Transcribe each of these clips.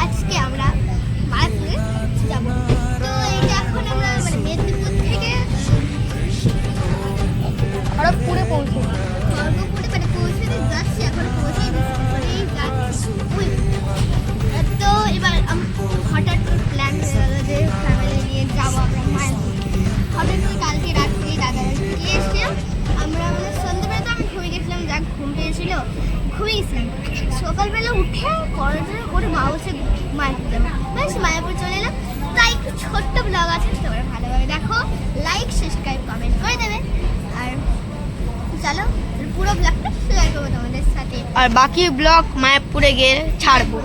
আজকে আমরা মায়াপুরে যাব। তো এইটা এখন আমরা মানে মেদিনীপুর থেকে খড়গপুরে পৌঁছে যাচ্ছি, এখন পৌঁছেই যাচ্ছি। তো এবার হঠাৎ প্ল্যান হয়ে গেল যে ফ্যামিলি নিয়ে যাবো আমরা মায়াপুর। হঠাৎ কালকে রাত্রে দাদা গিয়ে এসেছিলাম আমরা, মানে সন্ধ্যেবেলা তো আমি ঘুমিয়ে গেছিলাম, যাক ঘুম পেয়েছিল ঘুমিয়েছিলাম। সকালবেলা উঠে পড়াশোনা করে মা বসে মায়াপুর যাবো, বেশ মায়াপুর চলে এলাম। তাই একটু ছোট্ট ব্লগ আছে, তোমরা ভালোভাবে দেখো, লাইক সাবস্ক্রাইব কমেন্ট করে দেবে। আর চলো পুরো ব্লগটা শেয়ার করবো তোমাদের সাথে, আর বাকি ব্লগ মায়াপুরে গিয়ে ছাড়বো।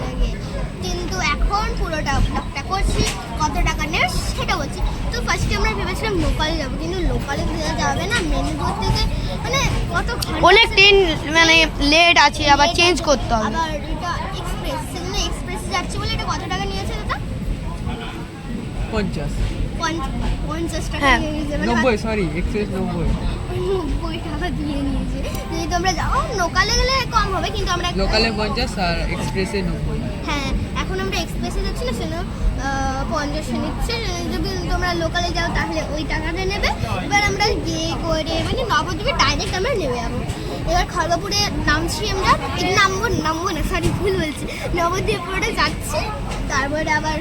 কিন্তু এখন পুরোটা ব্লগটা করছি, কত টাকা নেবে সেটা বলছি। তো ফার্স্টে আমরা ভেবেছিলাম লোকালে যাবো, কিন্তু লোকালে যাবে না, মেদিনীপুর থেকে মানে কত অনেক ট্রেন মানে লেট আছে, আবার চেঞ্জ করতে হবে। আবার এটা এক্সপ্রেস, সেজন্য এক্সপ্রেসে যাচ্ছি বলে এটা কত টাকা নিয়েছে দাদা? 50 টাকা নিয়ে নিয়েছে, 90 সরি এক্সপ্রেস 90 টাকা দিয়ে নিয়েছে। যদি তোমরা যাও লোকালে গেলে কম হবে, কিন্তু আমরা লোকালে 50 আর এক্সপ্রেসে 90। হ্যাঁ এখন আমরা এক্সপ্রেসে যাচ্ছি না, সেজন্য 50 নিচ্ছে। যদি তোমরা লোকালে যাও তাহলে ওই টাকাটা নেবে। এবার আমরা গিয়ে করে মানে নবদ্বীপে ডাইরেক্ট আমরা নেমে যাবো। এবার খড়গপুরে নামছি আমরা, নামবো না সরি ভুল বলছি, নবদ্বীপে যাচ্ছি। তারপরে আবার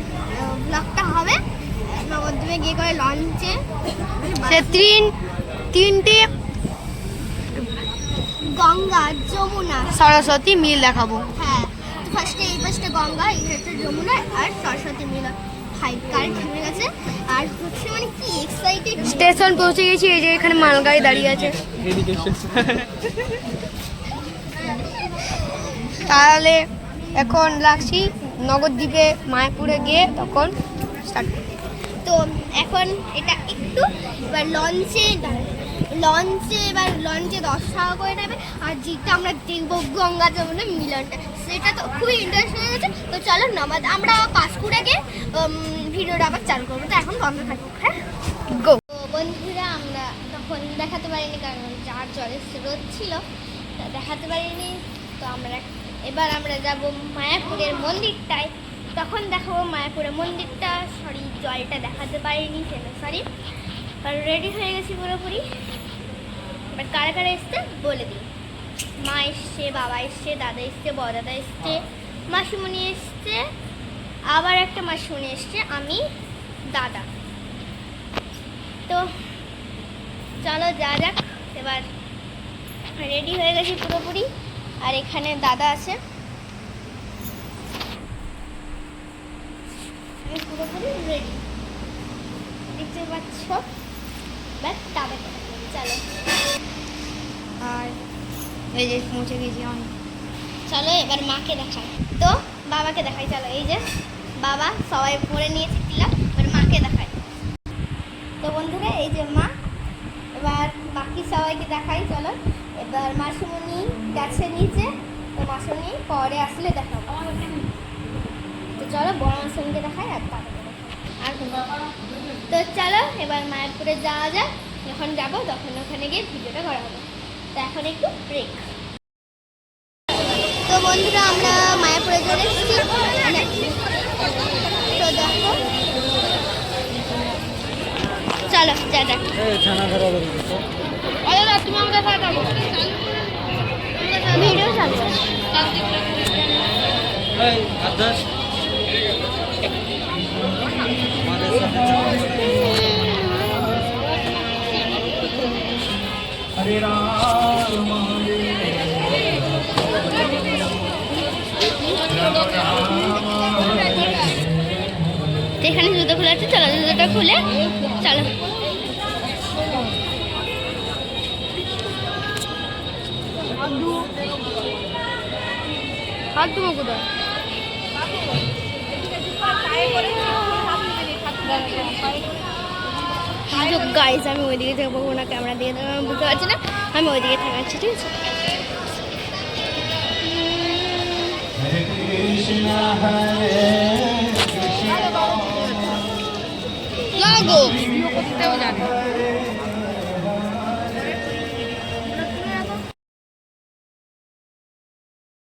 ব্লগটা হবে নবদ্বীপে গিয়ে করে লঞ্চে সে তিনটে গঙ্গা যমুনা সরস্বতী মিল দেখাবো। হ্যাঁ ফার্স্টে এই পাশটা গঙ্গা, এই হচ্ছে যমুনা আর সরস্বতী মিল। কারেন্ট থেমে গেছে আর হচ্ছে মানে কি এক্সাইটেড। স্টেশন পৌঁছে গেছি, এই যে এখানে মালগাড়ি দাঁড়িয়ে আছে। তাহলে এখন লাগছি নবদ্বীপে মায়াপুরে গিয়ে তখন স্টার্ট। তো এখন এটা একটু এবার লঞ্চে এবার লঞ্চে 10 টাকা করে নেবে। আর যেটা আমরা দেখবো গঙ্গা যমুনা মিলনটা, সেটা তো খুবই ইন্টারেস্ট হয়ে গেছে। তো চলো আমরা পাঁশকুড়ে গিয়ে ভিডিওটা আবার চালু করবো। তো এখন বন্ধ থাকবো, হ্যাঁ গো। তো বন্ধুরা আমরা তখন দেখাতে পারিনি, কারণ যার জলের স্রোত ছিল তা দেখাতে পারিনি। তো এবার আমরা যাব মায়াপুরের মন্দিরটায়, তখন দেখাবো মায়াপুরের মন্দিরটা। সরি জলটা দেখাতে পারিনি, সরি। আর রেডি হয়ে গেছি পুরোপুরি। এবার কারা কারা এসছে বলে দিই। মা এসছে, বাবা এসছে, দাদা এসছে, বড়দাদা এসছে, মাসিমণি এসছে, আবার একটা মাসিমণি এসছে, আমি, দাদা। তো চলো যা যাক। এবার রেডি হয়ে গেছি পুরোপুরি। আর এখানে দাদা আছে, আমি পুরোপুরি রেডি, দেখতে পাচ্ছ। চলো আর এই যে পৌঁছে গেছি আমি। চলো এবার মাকে দেখাই, তো বাবাকে দেখাই। চলো এই যে বাবা সবাই পরে নিয়েছে তিলক, এবার মাকে দেখাই। তো বন্ধুরা এই যে মা, এবার বাকি সবাইকে দেখাই। চলো এবার মাসিমণি গেছে নিচে, তো মাসিমণি পরে আসলে দেখাবো। তো চলো বড় মাসিমণিকে দেখাই আর তারপরে আর তো চলো এবার মায়াপুরে যাওয়া যাক। যখন যাবো তখন ওখানে গিয়ে ভিডিওটা করা হবে। তো এখন একটু ব্রেক। তো বন্ধুরা আমরা মায়াপুরে চলে এসেছি। তো দেখো চলো যা যাক। তুমি আমাদের দেখাবো ভিডিও চালছে। हरे राम এখানে জুতো খোলা আছে, চলো জুতোটা খুলে চলো। হাত দেবো কোথায়? গাইজ আমি ওইদিকে থাকবো না, ক্যামেরা দিয়ে দেবো, আমি বুঝতে পারছি না, আমি ওইদিকে থাকাচ্ছি, ঠিক আছে। লাগো